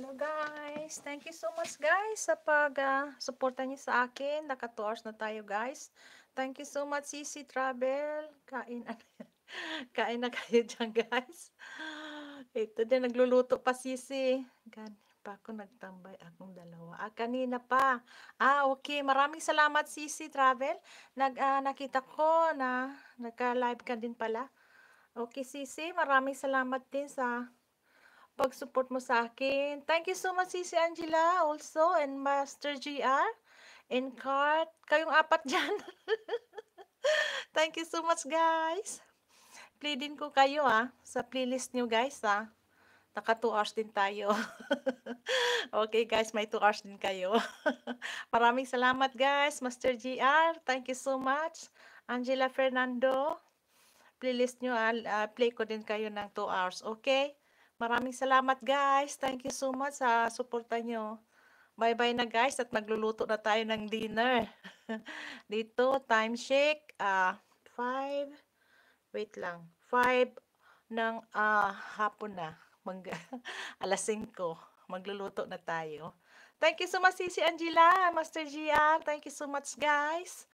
Hello guys! Thank you so much guys sa suporta niyo sa akin. Naka 2 hours na tayo guys. Thank you so much Sisi Travel. Kain kain na kayo diyan guys. Ito din nagluluto pa Sisi. Gan pa ako nagtambay akong dalawa. Kanina pa. Okay. Maraming salamat Sisi Travel. Nakita ko na nagka-live ka din pala. Okay Sisi, maraming salamat din sa pag-support mo sa akin. Thank you so much Sisi Angela also and Master GR and Cart. Kayong apat diyan. Thank you so much guys. Play din ko kayo sa playlist niyo guys Naka 2 hours din tayo. Okay guys, may 2 hours din kayo. Maraming salamat guys, Master GR. Thank you so much. Angela Fernando. Playlist nyo, play ko din kayo ng 2 hours, okay? Maraming salamat guys. Thank you so much sa suporta nyo. Bye-bye na guys at magluluto na tayo ng dinner. Dito, time check, 5, wait lang, 5 ng hapon na. Alas 5, magluluto na tayo. Thank you so much, Sisi Angela, Master GR. Thank you so much, guys.